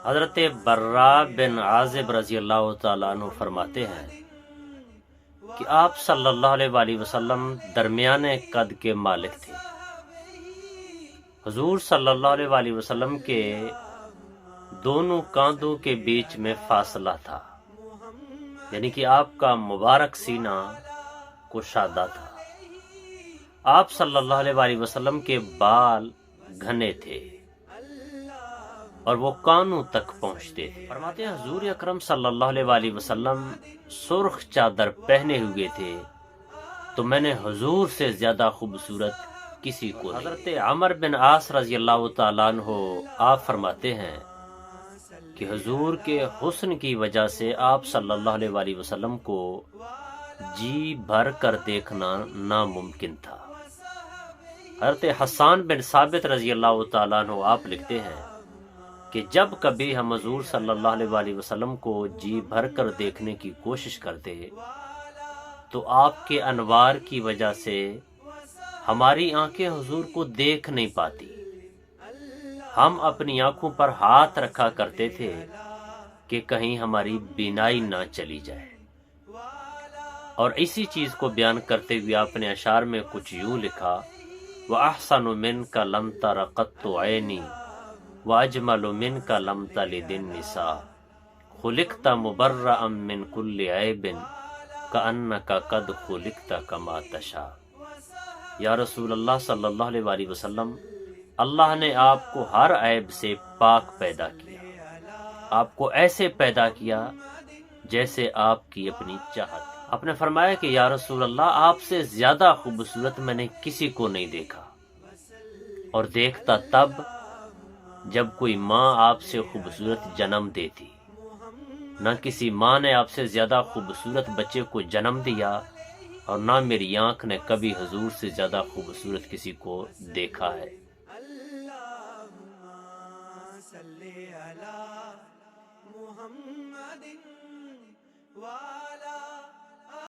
حضرت برا بن عازب رضی اللہ تعالیٰ عنہ فرماتے ہیں کہ آپ صلی اللہ علیہ وآلہ وسلم درمیانے قد کے مالک تھے۔ حضور صلی اللہ علیہ وآلہ وسلم کے دونوں کاندھوں کے بیچ میں فاصلہ تھا، یعنی کہ آپ کا مبارک سینہ کشادہ تھا۔ آپ صلی اللہ علیہ وآلہ وسلم کے بال گھنے تھے اور وہ کانوں تک پہنچتے تھے۔ فرماتے ہیں حضور اکرم صلی اللہ علیہ وآلہ وسلم سرخ چادر پہنے ہوئے تھے تو میں نے حضور سے زیادہ خوبصورت کسی کو نہیں۔ حضرت عمر بن عاص رضی اللہ تعالیٰ عنہ آپ فرماتے ہیں کہ حضور کے حسن کی وجہ سے آپ صلی اللہ علیہ وآلہ وسلم کو جی بھر کر دیکھنا ناممکن تھا۔ حضرت حسان بن ثابت رضی اللہ تعالیٰ عنہ آپ لکھتے ہیں کہ جب کبھی ہم حضور صلی اللہ علیہ وآلہ وسلم کو جی بھر کر دیکھنے کی کوشش کرتے تو آپ کے انوار کی وجہ سے ہماری آنکھیں حضور کو دیکھ نہیں پاتی۔ ہم اپنی آنکھوں پر ہاتھ رکھا کرتے تھے کہ کہیں ہماری بینائی نہ چلی جائے، اور اسی چیز کو بیان کرتے ہوئے آپ نے اشعار میں کچھ یوں لکھا: وَأَحْسَنُ مِنْكَ لَمْ تَرَ قَطُّ عَيْنِي وَأَجْمَلُ مِنْكَ لَمْ تَلِدِ النِّسَاءُ خُلِقْتَ مُبَرَّأً مِنْ كُلِّ عَيْبٍ كَأَنَّكَ قَدْ خُلِقْتَ كَمَا تَشَاءُ۔ یا رسول اللہ صلی اللہ علیہ وآلہ وسلم، اللہ نے آپ کو ہر عیب سے پاک پیدا کیا، آپ کو ایسے پیدا کیا جیسے آپ کی اپنی چاہت۔ آپ نے فرمایا کہ یا رسول اللہ، آپ سے زیادہ خوبصورت میں نے کسی کو نہیں دیکھا، اور دیکھتا تب جب کوئی ماں آپ سے خوبصورت جنم دیتی۔ نہ کسی ماں نے آپ سے زیادہ خوبصورت بچے کو جنم دیا، اور نہ میری آنکھ نے کبھی حضور سے زیادہ خوبصورت کسی کو دیکھا ہے۔ صلی علی محمد وعلی